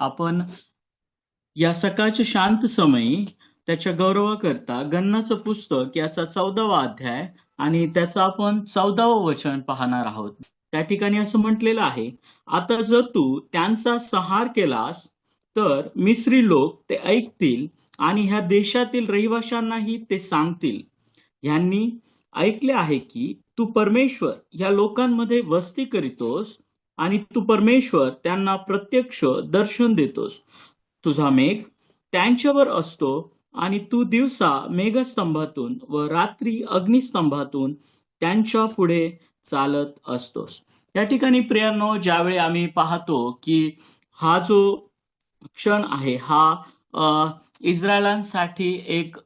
आपण या सकाळच्या शांत समयी त्याच्या गौरवाकरता गन्नाचं पुस्तक याचा 14वा अध्याय आणि त्याचं आपण 14वं वचन पाहणार आहोत. त्या ठिकाणी असं म्हटलेलं आहे, आता जर तू त्यांचा संहार केलास तर मिस्री लोक ते ऐकतील आणि ह्या देशातील रहिवाशांनाही ते सांगतील. ह्यांनी ऐकले आहे की तू परमेश्वर या लोकांमध्ये वस्ती करीतोस आणि तू परमेश्वर त्यांना प्रत्यक्ष दर्शन देतोस. तुझा मेघ त्यांच्यावर असतो आणि तू दिवसा मेघस्तंभातून व रात्री अग्निस्तंभातून त्यांच्या पुढे चालत असतोस. या ठिकाणी प्रियांनो, ज्यावेळी आम्ही पाहतो की हा जो क्षण आहे हा इस्रायलांसाठी एक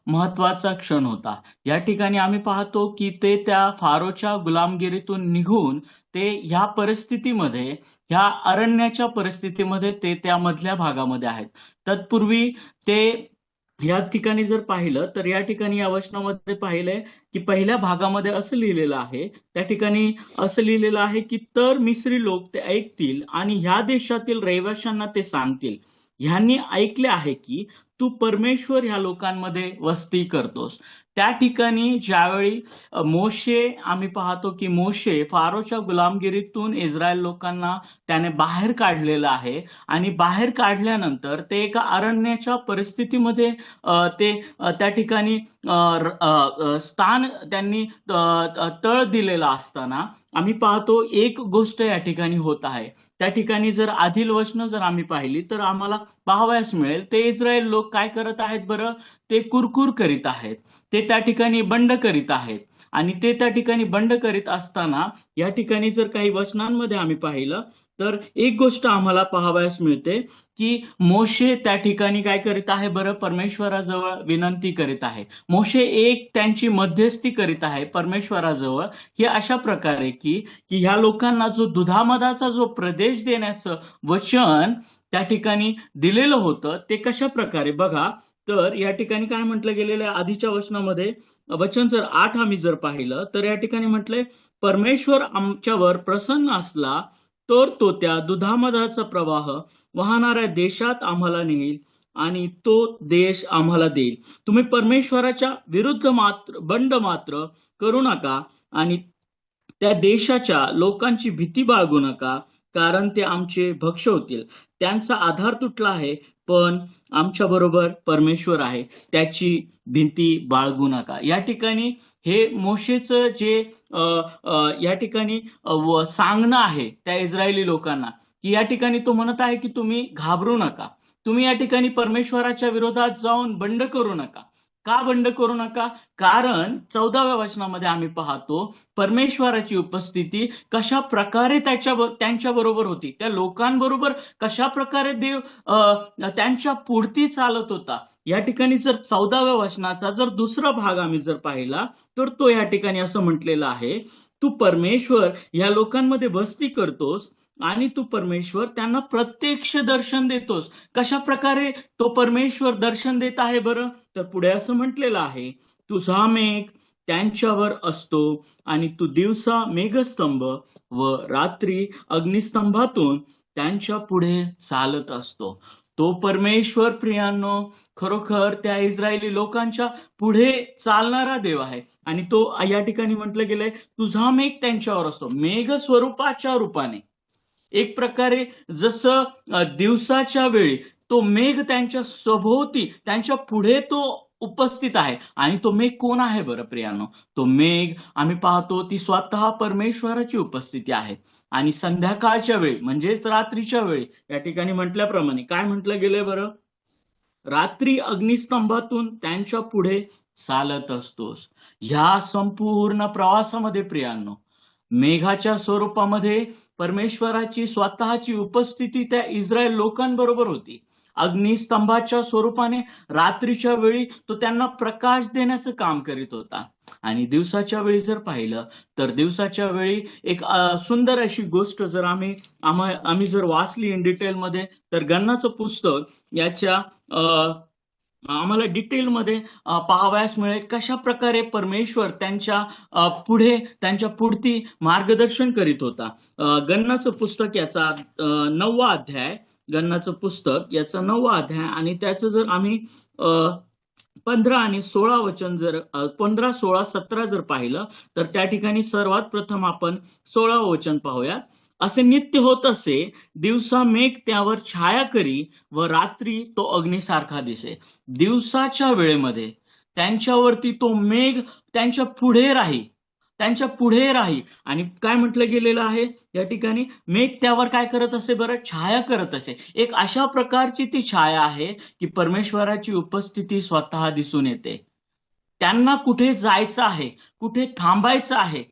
महत्वाचा क्षण होता. या ठिकाणी आम्ही पाहतो की ते त्या फारोच्या गुलामगिरीतून निघून ते ह्या परिस्थितीमध्ये, ह्या अरण्याच्या परिस्थितीमध्ये ते त्या मधल्या भागामध्ये आहेत. तत्पूर्वी ते या ठिकाणी जर पाहिलं तर या ठिकाणी या वचनामध्ये पाहिलंय की पहिल्या भागामध्ये असं लिहिलेलं आहे, त्या ठिकाणी असं लिहिलेलं आहे की तर मिस्री लोक ते ऐकतील आणि ह्या देशातील रहिवाशांना ते सांगतील. ह्यांनी ऐकले आहे की तू परमेश्वर ह्या लोकांमध्ये वस्ती करतोस. त्या ठिकाणी ज्यावेळी मोशे, आम्ही पाहतो की मोशे फारोच्या गुलामगिरीतून इस्रायल लोकांना त्याने बाहेर काढलेलं आहे आणि बाहेर काढल्यानंतर ते एका अरण्याच्या परिस्थितीमध्ये त्या ठिकाणी स्थान त्यांनी तळ दिलेला असताना आम्ही पाहतो एक गोष्ट या ठिकाणी होत आहे. त्या ठिकाणी जर आधील वचनं जर आम्ही पाहिली तर आम्हाला पाहावयास मिळेल ते इस्रायल लोक काय करत आहेत बरं, ते कुरकुर करीत आहेत, ते त्या ठिकाणी बंड करीत आहेत. आणि ते त्या ठिकाणी बंड करीत असताना या ठिकाणी जर काही वचनांमध्ये आम्ही पाहिलं तर एक गोष्ट आम्हाला पाहावयास मिळते की मोशे त्या ठिकाणी काय करीत आहे बरं, परमेश्वराजवळ विनंती करीत आहे. मोशे एक त्यांची मध्यस्थी करीत आहे परमेश्वराजवळ, हे अशा प्रकारे की ह्या लोकांना जो दुधामधाचा जो प्रदेश देण्याचं वचन त्या ठिकाणी दिलेलं होतं ते कशा प्रकारे बघा. तर या ठिकाणी काय म्हटलं गेलेलं आहे आधीच्या वचनामध्ये, वचन जर 8 आम्ही जर पाहिलं तर या ठिकाणी म्हटलंय, परमेश्वर आमच्यावर प्रसन्न असला तर तो त्या दुधामधाचा प्रवाह वाहणाऱ्या देशात आम्हाला नेईल आणि तो देश आम्हाला देईल. तुम्ही परमेश्वराच्या विरुद्ध बंड मात्र करू नका आणि त्या देशाच्या लोकांची भीती बाळगू नका, कारण ते आमचे भक्ष होतील. त्यांचा आधार तुटला आहे पण आमच्या बरोबर परमेश्वर आहे, त्याची भीती बाळगू नका. या ठिकाणी हे मोशेचं जे या ठिकाणी सांगणं आहे त्या इस्रायली लोकांना की या ठिकाणी तो म्हणत आहे की तुम्ही घाबरू नका, तुम्ही या ठिकाणी परमेश्वराच्या विरोधात जाऊन बंड करू नका. का बंड करू नका? कारण 14व्या वचनामध्ये आम्ही पाहतो परमेश्वराची उपस्थिती कशा प्रकारे त्यांच्या बरोबर होती, त्या लोकांबरोबर कशा प्रकारे देव त्यांच्या पुढती चालत होता. या ठिकाणी जर 14व्या वचनाचा जर दुसरा भाग आम्ही जर पाहिला तर तो या ठिकाणी असं म्हटलेलं आहे, तू परमेश्वर या लोकांमध्ये वस्ती करतोस आणि तू परमेश्वर त्यांना प्रत्यक्ष दर्शन देतोस. कशा प्रकारे तो परमेश्वर दर्शन देत आहे बरं, तर पुढे असं म्हटलेलं आहे, तुझा मेघ त्यांच्यावर असतो आणि तू दिवसा मेघस्तंभ व रात्री अग्निस्तंभातून त्यांच्या पुढे चालत असतो. तो परमेश्वर प्रियांनो खरोखर त्या इस्रायली लोकांच्या पुढे चालणारा देव आहे. आणि तो या ठिकाणी म्हटलं गेलंय, तुझा मेघ त्यांच्यावर असतो. मेघ स्वरूपाच्या रूपाने एक प्रकारे जसं दिवसाच्या वेळी तो मेघ त्यांच्या सभोवती, त्यांच्या पुढे तो उपस्थित आहे. आणि तो मेघ कोण आहे बरं प्रियांनो? तो मेघ आम्ही पाहतो ती स्वतः परमेश्वराची उपस्थिती आहे. आणि संध्याकाळच्या वेळी म्हणजेच रात्रीच्या वेळी या ठिकाणी म्हटल्याप्रमाणे काय म्हटलं गेलंय बरं, रात्री अग्निस्तंभातून त्यांच्या पुढे चालत असतोस. ह्या संपूर्ण प्रवासामध्ये प्रियांनो मेघाच्या स्वरूपामध्ये परमेश्वराची स्वतःची उपस्थिती त्या इस्रायल लोकांबरोबर होती. अग्निस्तंभाच्या स्वरूपाने रात्रीच्या वेळी तो त्यांना प्रकाश देण्याचं काम करीत होता. आणि दिवसाच्या वेळी जर पाहिलं तर दिवसाच्या वेळी एक सुंदर अशी गोष्ट जर आम्ही जर वाचली इन डिटेलमध्ये तर गन्नाचं पुस्तक याच्या आम्हाला डिटेलमध्ये पाहावयास मिळेल कशा प्रकारे परमेश्वर त्यांच्या पुढती मार्गदर्शन करीत होता. गणनाचं पुस्तक याचा 9वा अध्याय, गणनाचं पुस्तक याचा 9वा अध्याय आणि त्याचं जर आम्ही 15 आणि 16 वचन जर 15, 16, 17 जर पाहिलं तर त्या ठिकाणी सर्वात प्रथम आपण 16 वचन पाहूया. असे नित्य होत असे, दिवसा मेघ त्यावर छाया करी व रात्री तो अग्नीसारखा दिसे. दिवसाच्या वेळेमध्ये त्यांच्यावरती तो मेघ त्यांच्या पुढे राही आणि काय म्हटलं गेलेलं आहे या ठिकाणी, मेघ त्यावर काय करत असे बरं, छाया करत असे. एक अशा प्रकारची ती छाया आहे की परमेश्वराची उपस्थिती स्वतः दिसून येते. त्यांना कुठे जायचं आहे, कुठे थांबायचं आहे,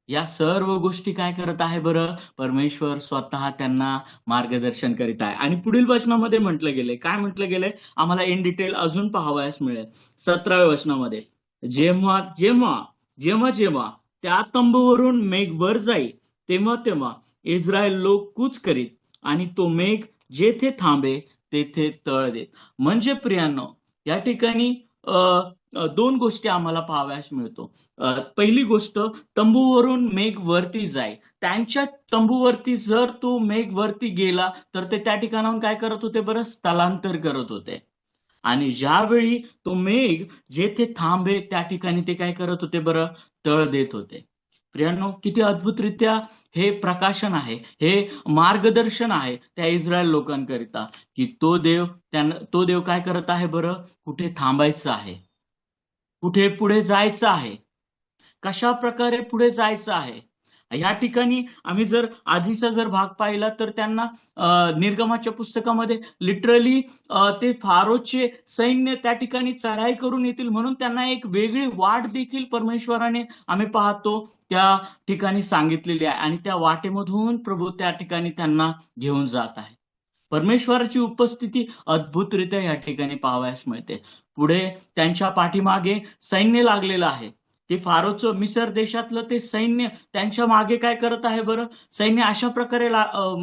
या सर्व गोष्टी काय करत आहे बरं, परमेश्वर स्वतः त्यांना मार्गदर्शन करीत आहे. आणि पुढील वचनामध्ये म्हटलं गेले, काय म्हटलं गेलंय आम्हाला इन डिटेल अजून पाहावयास मिळेल 17व्या वचनामध्ये. जेव्हा जेव्हा जेव्हा जेव्हा त्या तंबूवरून मेघ वर जाईल तेव्हा तेव्हा इस्रायल लोक कूच करीत आणि तो मेघ जेथे थांबे तेथे तळ देत. म्हणजे प्रियांनो, या ठिकाणी दोन गोष्टी आम्हाला पाहावयास मिळतो. पहिली गोष्ट, तंबूवरून मेघ वरती जाय. त्यांच्या तंबूवरती जर तो मेघ वरती गेला तर ते त्या ठिकाणाहून काय करत होते बरं, स्थलांतर करत होते. आणि ज्यावेळी तो मेघ जेथे थांबे त्या ठिकाणी ते काय करत होते बरं, तळ देत होते. प्रियांनो, किती अद्भुतरित्या हे प्रकाशन आहे, हे मार्गदर्शन आहे त्या इस्रायल लोकांकरिता, की तो देव काय करत आहे बरं, कुठे थांबायचं आहे, कुठे पुढे जायचं आहे, कशा प्रकारे पुढे जायचं आहे. या ठिकाणी आम्ही जर आधीचा जर भाग पाहिला तर त्यांना निर्गमाच्या पुस्तकामध्ये लिटरली ते फारोचे सैन्य त्या ठिकाणी चढाई करून येतील म्हणून त्यांना एक वेगळी वाट देखील परमेश्वराने आम्ही पाहतो त्या ठिकाणी सांगितलेली आहे आणि त्या वाटेमधून प्रभू त्या ठिकाणी त्यांना घेऊन जात आहे. परमेश्वराची उपस्थिती अद्भुतरित्या या ठिकाणी पाहावयास मिळते. पुढे त्यांच्या पाठीमागे सैन्य लागलेलं आहे. ते फारोचं मिसर देशातलं ते सैन्य त्यांच्या मागे काय करत आहे बरं, सैन्य अशा प्रकारे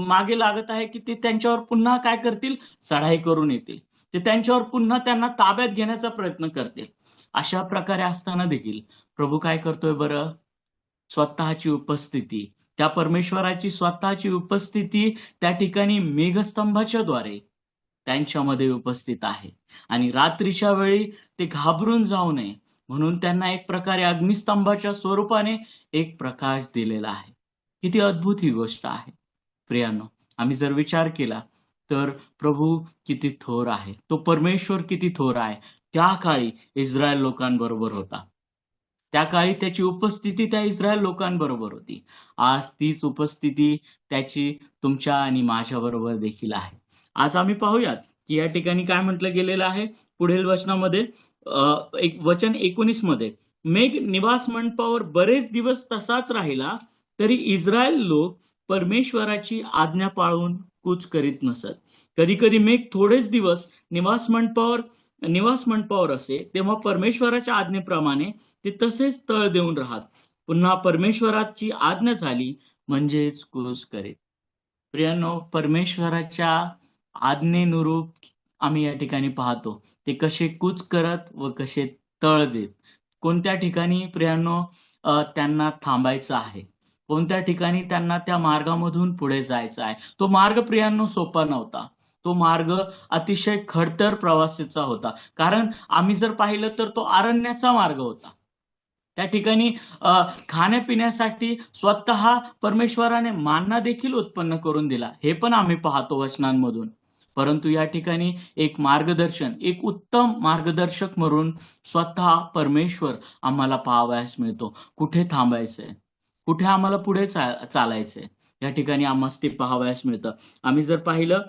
मागे लागत आहे की ते त्यांच्यावर पुन्हा काय करतील, चढाई करून येतील. ते त्यांच्यावर पुन्हा त्यांना ताब्यात घेण्याचा प्रयत्न करतील. अशा प्रकारे असताना देखील प्रभू काय करतोय बरं, स्वतःची उपस्थिती, त्या परमेश्वराची स्वतःची उपस्थिती त्या ठिकाणी मेघस्तंभाच्या द्वारे त्यांच्यामध्ये उपस्थित आहे. आणि रात्रीच्या वेळी ते घाबरून जाऊ नये म्हणून त्यांना एक प्रकारे अग्निस्तंभाच्या स्वरूपाने एक प्रकाश दिलेला आहे. किती अद्भुत ही गोष्ट आहे प्रियांनो. आम्ही जर विचार केला तर प्रभू किती थोर आहे, तो परमेश्वर किती थोर आहे. त्या काळी इस्रायल लोकांबरोबर होता, त्या काळी त्याची उपस्थिती त्या इस्रायल लोकांबरोबर होती. आज तीच उपस्थिती त्याची तुमच्या आणि माझ्या बरोबर देखील आहे. आज आम्ही पाहूयात की या ठिकाणी काय म्हटलं गेलेलं आहे पुढील वचनामध्ये, एक वचन 19 मध्ये, मेघ निवास मंडपावर बरेच दिवस तसाच राहिला तरी इस्रायल लोक परमेश्वराची आज्ञा पाळून कूच करीत नसत. कधी कधी मेघ थोडेच दिवस निवास मंडपावर असे तेव्हा परमेश्वराच्या आज्ञेप्रमाणे ते तसेच तळ देऊन राहत. पुन्हा परमेश्वराची आज्ञा झाली म्हणजेच कूच करीत. प्रियांनो, परमेश्वराच्या आज्ञेनुरूप आम्ही या ठिकाणी पाहतो ते कसे कूच करत व कसे तळ देत. कोणत्या ठिकाणी प्रियांनो त्यांना थांबायचं आहे, कोणत्या ठिकाणी त्यांना त्या मार्गामधून पुढे जायचं आहे. तो मार्ग प्रियांनो सोपा नव्हता. तो मार्ग अतिशय खडतर प्रवासाचा होता. कारण आम्ही जर पाहिलं तर तो अरण्याचा मार्ग होता. त्या ठिकाणी खाण्यापिण्यासाठी स्वतः परमेश्वराने मान्ना देखील उत्पन्न करून दिला, हे पण आम्ही पाहतो वचनांमधून. परंतु या ठिकाणी एक मार्गदर्शन, एक उत्तम मार्गदर्शक म्हणून स्वतः परमेश्वर आम्हाला पाहावयास मिळतो. कुठे थांबायचंय, कुठे आम्हाला पुढे चालायचंय, या ठिकाणी आम्हाला ते पाहावयास मिळतं. आम्ही जर पाहिलं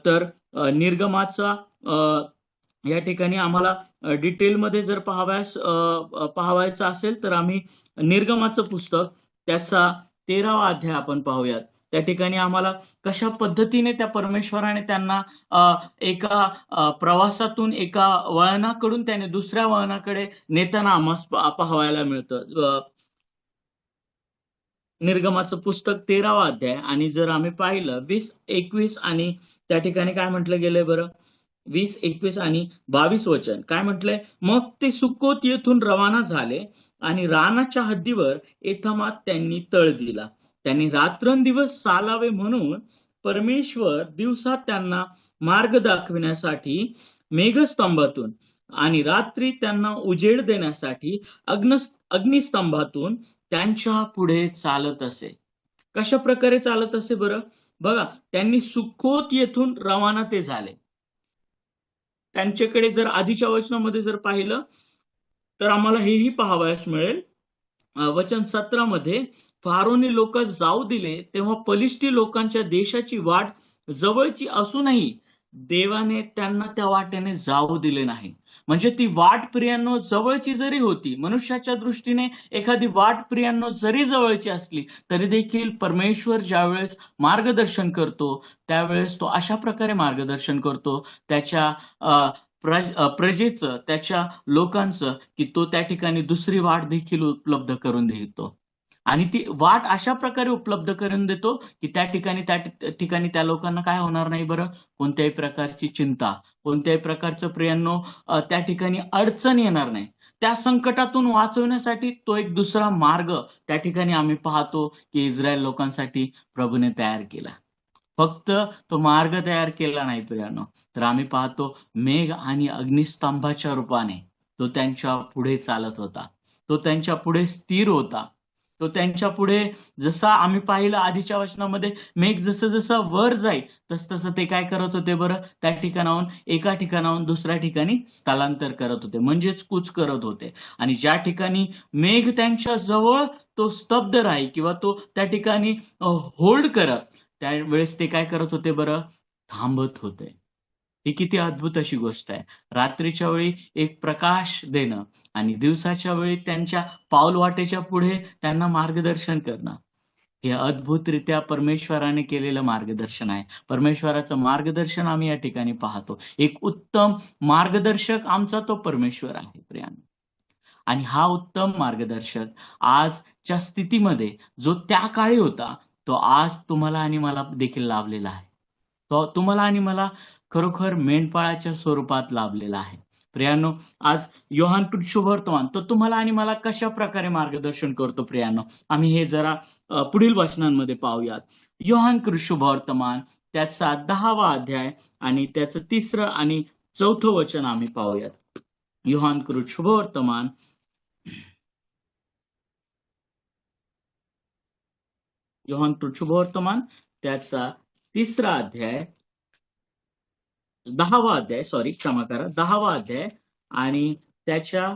तर निर्गमाचा या ठिकाणी आम्हाला डिटेलमध्ये जर पाहावायचं असेल तर आम्ही निर्गमाचं पुस्तक त्याचा 13वा अध्याय आपण पाहूयात. त्या ठिकाणी आम्हाला कशा पद्धतीने त्या परमेश्वराने त्यांना एका प्रवासातून एका वळणाकडून त्याने दुसऱ्या वळणाकडे नेताना आम्हाला पाहायला मिळतं. निर्गमाचं पुस्तक 13वा अध्याय आणि जर आम्ही पाहिलं 20, 21 आणि त्या ठिकाणी काय म्हटलं गेलंय बरं, 20, 21 आणि 22 वचन काय म्हटलंय? मग ते सुक्कोत येथून रवाना झाले आणि रानाच्या हद्दीवर एथमात त्यांनी तळ दिला. त्यांनी रात्रंदिवस चालावे म्हणून परमेश्वर दिवसा त्यांना मार्ग दाखविण्यासाठी मेघस्तंभातून आणि रात्री त्यांना उजेड देण्यासाठी अग्निस्तंभातून त्यांच्या पुढे चालत असे. कशा प्रकारे चालत असे बरं? बघा, त्यांनी सुक्कोत येथून रवाना ते झाले. त्यांच्याकडे जर आधीच्या वचनामध्ये जर पाहिलं तर आम्हाला हेही पाहावयास मिळेल. वचन 17 मध्ये फारोने लोक जाऊ दिले तेव्हा पलिष्टी लोकांच्या देशाची वाट जवळची असूनही देवाने त्यांना त्या वाटेने जाऊ दिले नाही. म्हणजे ती वाट प्रियांनो जवळची जरी होती, मनुष्याच्या दृष्टीने एखादी वाट प्रियांनो जरी जवळची असली तरी देखील परमेश्वर ज्यावेळेस मार्गदर्शन करतो त्यावेळेस तो अशा प्रकारे मार्गदर्शन करतो त्याच्या प्रजेचं, त्याच्या लोकांचं, की तो त्या ठिकाणी दुसरी वाट देखील उपलब्ध करून देतो. आणि ती वाट अशा प्रकारे उपलब्ध करून देतो की त्या ठिकाणी त्या लोकांना काय होणार नाही बरं? कोणत्याही प्रकारची चिंता, कोणत्याही प्रकारचं प्रियांनो त्या ठिकाणी अडचण येणार नाही. त्या संकटातून वाचवण्यासाठी तो एक दुसरा मार्ग त्या ठिकाणी आम्ही पाहतो की इस्रायल लोकांसाठी प्रभूने तयार केला. फक्त तो मार्ग तयार केला नाही प्रियांनो, तर आम्ही पाहतो मेघ आणि अग्निस्तंभाच्या रूपाने तो त्यांच्या पुढे चालत होता. तो त्यांच्या पुढे स्थिर होता. तो त्यांच्या पुढे जसा आम्ही पाहिलं आधीच्या वचनामध्ये मेघ जसं वर जाईल तसं ते काय करत होते बरं? त्या ठिकाणाहून एका ठिकाणाहून दुसऱ्या ठिकाणी स्थलांतर करत होते, म्हणजेच कूच करत होते. आणि ज्या ठिकाणी मेघ त्यांच्या जवळ तो स्तब्ध राही किंवा तो त्या ठिकाणी होल्ड करत, त्यावेळेस ते काय करत होते बरं? थांबत होते. ही किती अद्भुत अशी गोष्ट आहे. रात्रीच्या वेळी एक प्रकाश देणं आणि दिवसाच्या वेळी त्यांच्या पाऊलवाटेच्या पुढे त्यांना मार्गदर्शन करणं. हे अद्भुतरित्या परमेश्वराने केलेलं मार्गदर्शन आहे. परमेश्वराचं मार्गदर्शन आम्ही या ठिकाणी पाहतो. एक उत्तम मार्गदर्शक आमचा तो परमेश्वर आहे प्रियांनो. आणि हा उत्तम मार्गदर्शक आजच्या स्थितीमध्ये जो त्या काळी होता तो आज तुम्हाला आणि मला देखील लाभलेला आहे. तो तुम्हाला आणि मला खरोखर मेंढपाळाच्या स्वरूपात लाभलेला आहे. प्रियांनो, आज योहान शुभवर्तमान तो तुम्हाला आणि मला कशा प्रकारे मार्गदर्शन करतो प्रियांनो? आम्ही हे जरा पुढील वचनांमध्ये पाहूयात. योहान शुभवर्तमान त्याचा 10वा अध्याय आणि त्याचं 3रं आणि 4थं वचन आम्ही पाहूयात. योहान शुभवर्तमान शुभवर्तमान त्याचा 3रा अध्याय 10वा अध्याय क्षमा करा 10वा अध्याय आणि त्याच्या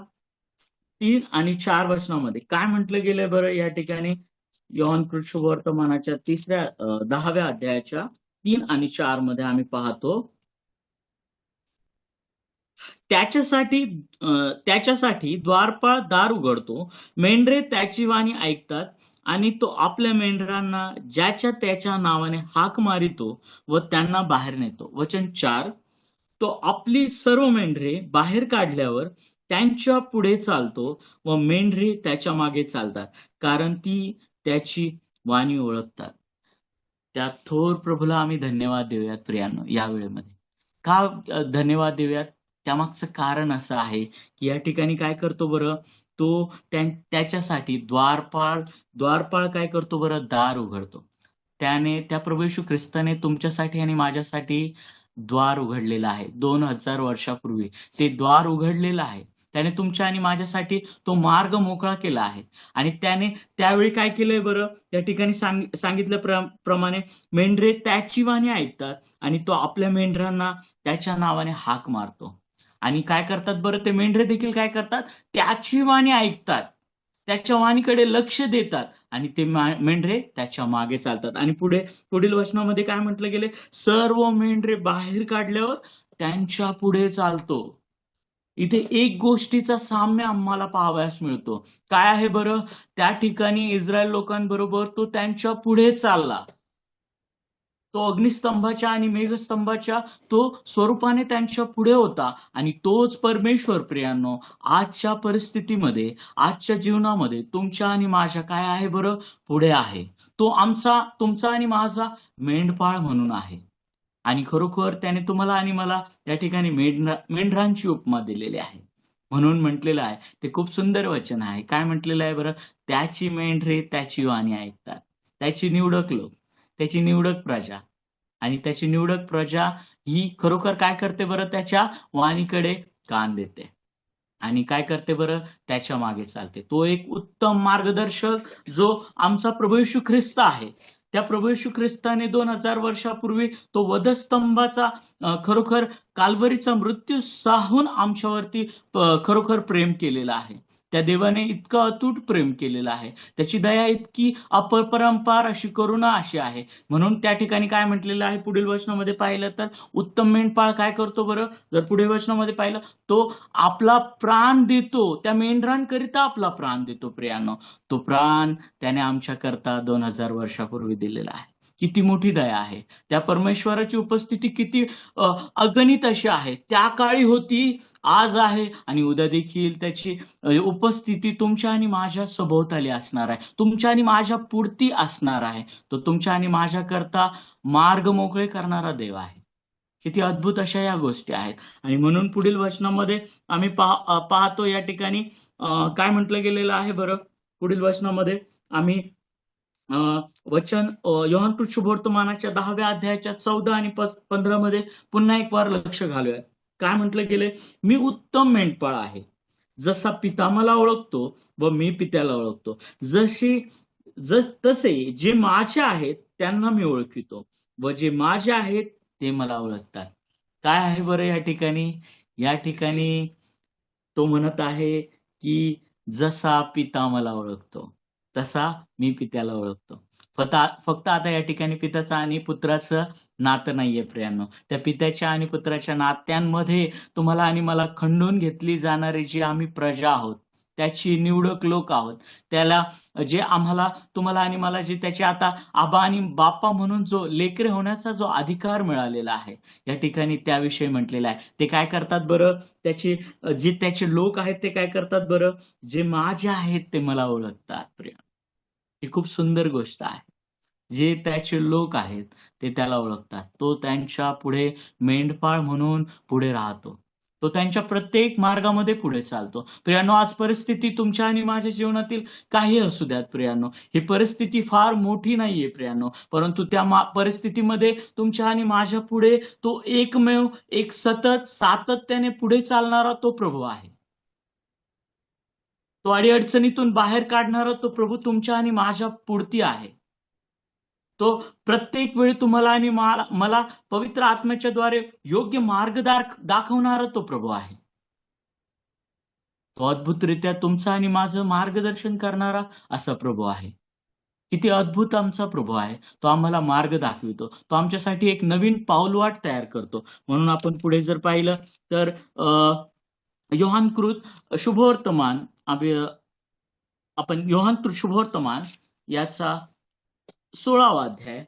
3 आणि 4 वचनामध्ये काय म्हटलं गेलंय बरं या ठिकाणी? योहान शुभवर्तमानाच्या 10व्या अध्यायाच्या 3 आणि 4 मध्ये आम्ही पाहतो, त्याच्यासाठी द्वारपाळ दार उघडतो, मेंढरे त्याची वाणी ऐकतात आणि तो आपल्या मेंढरांना ज्याच्या त्याच्या नावाने हाक मारितो व त्यांना बाहेर नेतो. वचन 4, तो आपली सर्व मेंढरे बाहेर काढल्यावर त्यांच्या पुढे चालतो व मेंढरे त्याच्या मागे चालतात, कारण ती त्याची वाणी ओळखतात. त्या थोर प्रभूला आम्ही धन्यवाद देऊयात प्रियांनो या वेळेमध्ये. का धन्यवाद देऊयात? त्यामागचं कारण असं आहे की या ठिकाणी काय करतो बरं? तो त्याच्यासाठी द्वारपाळ काय करतो बरं? दार उघडतो. त्याने त्या प्रभू येशू ख्रिस्ताने तुमच्यासाठी आणि माझ्यासाठी द्वार उघडलेलं आहे. 2000 वर्षापूर्वी ते द्वार उघडलेलं आहे. त्याने तुमच्या आणि माझ्यासाठी तो मार्ग मोकळा केला आहे. आणि त्याने त्यावेळी काय केलंय बरं? त्या ठिकाणी सांगितल्याप्रमाणे मेंढरे त्याची वाणी ऐकतात आणि तो आपल्या मेंढरांना त्याच्या नावाने हाक मारतो. आणि काय करतात बरं? ते मेंढरे देखील काय करतात? त्याची वाणी ऐकतात, त्याच्या वाणीकडे लक्ष देतात आणि ते मेंढरे त्याच्या मागे चालतात. आणि पुढील वचनामध्ये काय म्हटलं गेले? सर्व मेंढरे बाहेर काढल्यावर त्यांच्या पुढे चालतो. इथे एक गोष्टीचा साम्य आम्हाला पाहावयास मिळतो. काय आहे बरं? त्या ठिकाणी इस्रायल लोकांबरोबर तो त्यांच्या पुढे चालला. तो अग्निस्तंभाच्या आणि मेघस्तंभाच्या तो स्वरूपाने त्यांच्या पुढे होता. आणि तोच परमेश्वर प्रियांनो आजच्या परिस्थितीमध्ये, आजच्या जीवनामध्ये तुमच्या आणि माझ्या काय आहे बरं? पुढे आहे. तो तुमचा आणि माझा मेंढपाळ म्हणून आहे. आणि खरोखर त्याने तुम्हाला आणि मला या ठिकाणी मेंढरांची उपमा दिलेली आहे. म्हणून म्हटलेलं आहे, ते खूप सुंदर वचन आहे. काय म्हटलेलं आहे बरं? त्याची मेंढरे त्याची वाणी ऐकतात. त्याची निवडक लोक, त्याची निवडक प्रजा आणि त्याची निवडक प्रजा ही खरोखर काय करते बरं? त्याच्या वाणीकडे कान देते. आणि काय करते बरं? त्याच्या मागे चालते. तो एक उत्तम मार्गदर्शक जो आमचा प्रभू येशू ख्रिस्त आहे. त्या प्रभू येशू ख्रिस्ताने 2000 वर्षापूर्वी तो वधस्तंभाचा खरोखर काल्वरीचा मृत्यू साहून आमच्यावरती खरोखर प्रेम केलेलं आहे. त्या देवाने इतकं अतूट प्रेम केलेलं आहे. त्याची दया इतकी अपरंपार अशी करुणा अशी आहे. म्हणून त्या ठिकाणी काय म्हटलेलं आहे पुढील वचनामध्ये पाहिलं तर उत्तम मेंढपाळ काय करतो बरं? जर पुढील वचनामध्ये पाहिलं तो आपला प्राण देतो, त्या मेंढरांकरिता आपला प्राण देतो प्रियानो. तो प्राण त्याने आमच्या करता 2000 वर्षापूर्वी दिलेला आहे. किती मोठी दया आहे. त्या परमेश्वराची उपस्थिती किती अगणित अशी आहे. त्या काळी होती, आज आहे आणि उद्या देखील त्याची उपस्थिती तुमच्या आणि माझ्या सभोवताली असणार आहे. तुमच्या आणि माझ्या पुढती असणार आहे. तो तुमच्या आणि माझ्या करता मार्ग मोकळे करणारा देव आहे. किती अद्भुत अशा या गोष्टी आहेत. आणि म्हणून पुढील वचनामध्ये आम्ही पाहतो या ठिकाणी काय म्हटलं गेलेलं आहे बरं? पुढील वचनामध्ये आम्ही वचन योहान शुभवर्तमानाच्या 10व्या अध्यायाच्या 14 आणि 15 मध्ये पुन्हा एक वार लक्ष घालूया. काय म्हटलं गेलंय? मी उत्तम मेंढपाळ आहे. जसा पिता मला ओळखतो व मी पित्याला ओळखतो, तसे जे माझे आहेत त्यांना मी ओळखितो व जे माझे आहेत ते मला ओळखतात. काय आहे बरं या ठिकाणी? या ठिकाणी तो म्हणत आहे की जसा पिता मला ओळखतो तसा मी पित्याला ओळखतो. फक्त आता या ठिकाणी पित्याचं आणि पुत्राचं नातं नाहीये प्रियांनो. त्या पित्याच्या आणि पुत्राच्या नात्यांमध्ये तुम्हाला आणि मला खंडून घेतली जाणारी जी आम्ही प्रजा आहोत, त्याची निवडक लोक आहोत. त्याला जे तुम्हाला आणि मला जे त्याचे आता आबा आणि बाप्पा म्हणून जो लेकरे होण्याचा जो अधिकार मिळालेला आहे, या ठिकाणी त्याविषयी म्हटलेलं आहे. ते काय करतात बरं? जे त्याचे लोक आहेत ते काय करतात बरं? जे माझे आहेत ते मला ओळखतात प्रिय. ही खूप सुंदर गोष्ट आहे. जे त्याचे लोक आहेत ते त्याला ओळखतात. तो त्यांच्या पुढे मेंढपाळ म्हणून पुढे राहतो. तो त्यांच्या प्रत्येक मार्गामध्ये पुढे चालतो. प्रियांनो, आज परिस्थिती तुमच्या आणि माझ्या जीवनातील काही असू द्यात प्रियांनो, ही परिस्थिती फार मोठी नाहीये प्रियांनो, परंतु त्या परिस्थितीमध्ये तुमच्या आणि माझ्या पुढे तो एकमेव एक सतत सातत्याने पुढे चालणारा तो प्रभू आहे. तो अडीअडचणीतून बाहेर काढणारा तो प्रभू तुमच्या आणि माझ्या पुढती आहे. तो प्रत्येक वेळी तुम्हाला आणि मला पवित्र आत्म्याच्या द्वारे योग्य मार्ग दाखवणारा तो प्रभू आहे. तो अद्भुतरित्या तुमचं आणि माझं मार्गदर्शन करणारा असा प्रभू आहे. किती अद्भुत आमचा प्रभू आहे. तो आम्हाला मार्ग दाखवितो. तो आमच्यासाठी एक नवीन पाऊलवाट तयार करतो. म्हणून आपण पुढे जर पाहिलं तर योहानकृत शुभवर्तमान आपण योहानकृत शुभवर्तमान याचा 16वा अध्याय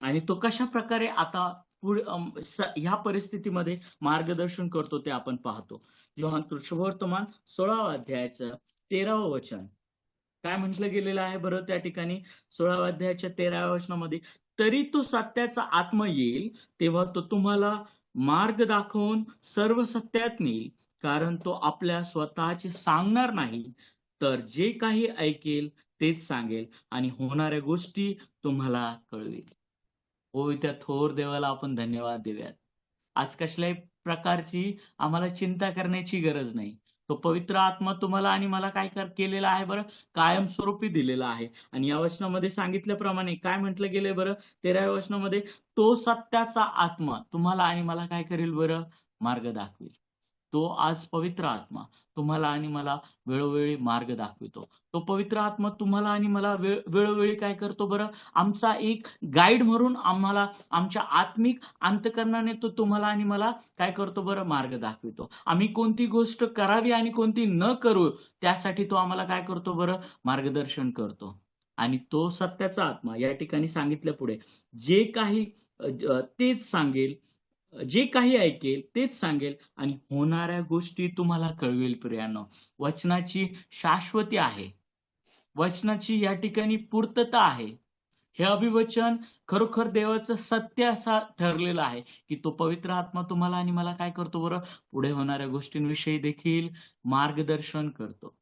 आणि तो कशा प्रकारे आता ह्या परिस्थितीमध्ये मार्गदर्शन करतो ते आपण पाहतो. योहानकृत शुभवर्तमान 16वा अध्यायाचं 13वं वचन काय म्हटलं गेलेलं आहे बरं त्या ठिकाणी? 16व्या अध्यायाच्या 13व्या वचनामध्ये, तरी तो सत्याचा आत्मा येईल तेव्हा तो तुम्हाला मार्ग दाखवून सर्व सत्यात नेईल, कारण तो आपल्या स्वतःचे सांगणार नाही, तर जे काही ऐकेल तेच सांगेल आणि होणाऱ्या गोष्टी तुम्हाला कळवेल. होय, त्या थोर देवाला आपण धन्यवाद देऊयात. आज कसल्याही प्रकारची आम्हाला चिंता करण्याची गरज नाही. तो पवित्र आत्मा तुम्हाला आणि मला काय केलेला आहे बरं? कायमस्वरूपी दिलेला आहे. आणि या वचनामध्ये सांगितल्याप्रमाणे काय म्हटलं गेलंय बरं? 13व्या वचनामध्ये, तो सत्याचा आत्मा तुम्हाला आणि मला काय करेल बरं? मार्ग दाखवेल. तो आज पवित्र आत्मा तुम्हाला आणि मला वेळोवेळी मार्ग दाखवितो. तो पवित्र आत्मा तुम्हाला आणि मला वेळोवेळी काय करतो बरं? आमचा एक गाईड म्हणून आम्हाला आमच्या आत्मिक अंतःकरणाने तो तुम्हाला आणि मला काय करतो बरं? मार्ग दाखवितो. आम्ही कोणती गोष्ट करावी आणि कोणती न करू त्यासाठी तो आम्हाला काय करतो बरं? मार्गदर्शन करतो. आणि तो सत्याचा आत्मा या ठिकाणी सांगितल्या पुढे जे काही तेच सांगेल, जे काही ऐकेल तेच सांगेल आणि होणाऱ्या गोष्टी तुम्हाला कळवेल प्रियांनो. वचनाची शाश्वती आहे. वचनाची या ठिकाणी पूर्तता आहे. हे अभिवचन खरोखर देवाचं सत्य असा ठरलेलं आहे, की तो पवित्र आत्मा तुम्हाला आणि मला काय करतो बरं? पुढे होणाऱ्या गोष्टींविषयी देखील मार्गदर्शन करतो.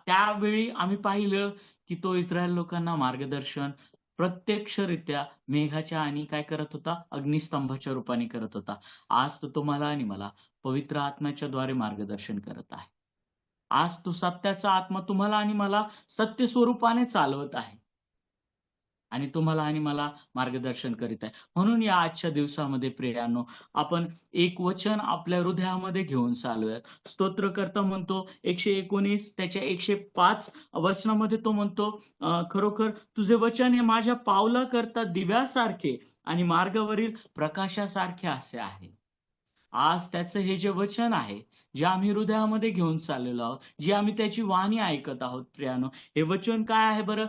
त्यावेळी आम्ही पाहिलं, की तो इस्रायल लोकांना मार्गदर्शन प्रत्यक्षरित्या मेघाच्या आणि काय करत होता? अग्निस्तंभाच्या रूपाने करत होता. आज तो तुम्हाला आणि मला पवित्र आत्म्याच्या द्वारे मार्गदर्शन करत आहे. आज तो सत्याचा आत्मा तुम्हाला आणि मला सत्य स्वरूपाने चालवत आहे. आणि तुम्हाला आणि मला मार्गदर्शन करीत आहे. म्हणून या आजच्या दिवसामध्ये प्रियांनो, आपण एक वचन आपल्या हृदयामध्ये घेऊन चालूयात. स्तोत्रकर्ता म्हणतो 119 त्याच्या 105 वचनामध्ये तो म्हणतो, खरोखर तुझे वचन हे माझ्या पावलाकरता दिव्यासारखे आणि मार्गावरील प्रकाशासारखे असे आहे. आज त्याचं हे जे वचन आहे, जे आम्ही हृदयामध्ये घेऊन चाललेलो आहोत, जी आम्ही त्याची वाणी ऐकत आहोत प्रियानो, हे वचन काय आहे बरं?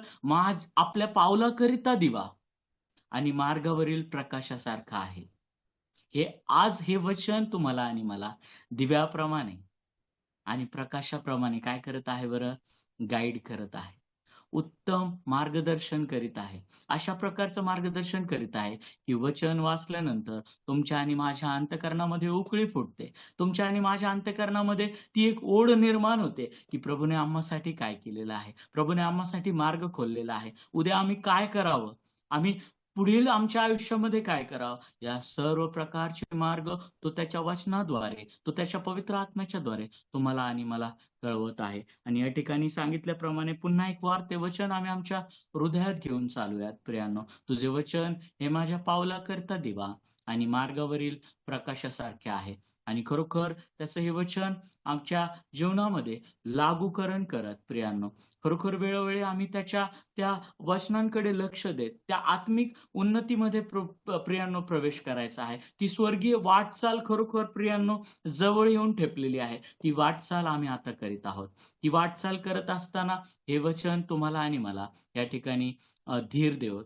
आपल्या पावलाकरिता दिवा आणि मार्गावरील प्रकाशासारखं आहे. आज हे वचन तुम्हाला आणि मला दिव्याप्रमाणे आणि प्रकाशाप्रमाणे काय करत आहे बरं? गाईड करत आहे. उत्तम मार्गदर्शन करीत आहे. अशा प्रकारचं मार्गदर्शन करीत आहे, की वचन वाचल्यानंतर तुमच्या आणि माझ्या अंतःकरणामध्ये उकळी फुटते. तुमच्या आणि माझ्या अंतःकरणामध्ये ती एक ओढ निर्माण होते, की प्रभूने आम्हासाठी काय केलेलं आहे. प्रभूने आम्हासाठी मार्ग खोललेला आहे. उद्या आम्ही काय करावं? आम्ही पुढील आमच्या आयुष्यामध्ये काय करावं? या सर्व प्रकारचे मार्ग तो त्याच्या वचनाद्वारे, तो त्याच्या पवित्र आत्म्याच्याद्वारे तुम्हाला आणि मला कळवत आहे. आणि या ठिकाणी सांगितल्याप्रमाणे पुन्हा एक वार ते वचन आम्ही आमच्या हृदयात घेऊन चालूयात प्रियांनो. तुझे वचन हे माझ्या पावलाकरता दिवा आणि मार्गावरील प्रकाशासारखे आहे. आणि खरोखर त्याचं हे वचन आमच्या जीवनामध्ये लागूकरण करत प्रियांनो. खरोखर वेळोवेळी आम्ही त्या वचनांकडे लक्ष देत त्या आत्मिक उन्नतीमध्ये प्रियांनो प्रवेश करायचा आहे. ती स्वर्गीय वाटचाल खरोखर प्रियांनो जवळ येऊन ठेपलेली आहे. ती वाटचाल आम्ही आता करीत आहोत. ती वाटचाल करत असताना हे वचन तुम्हाला आणि मला या ठिकाणी धीर देवत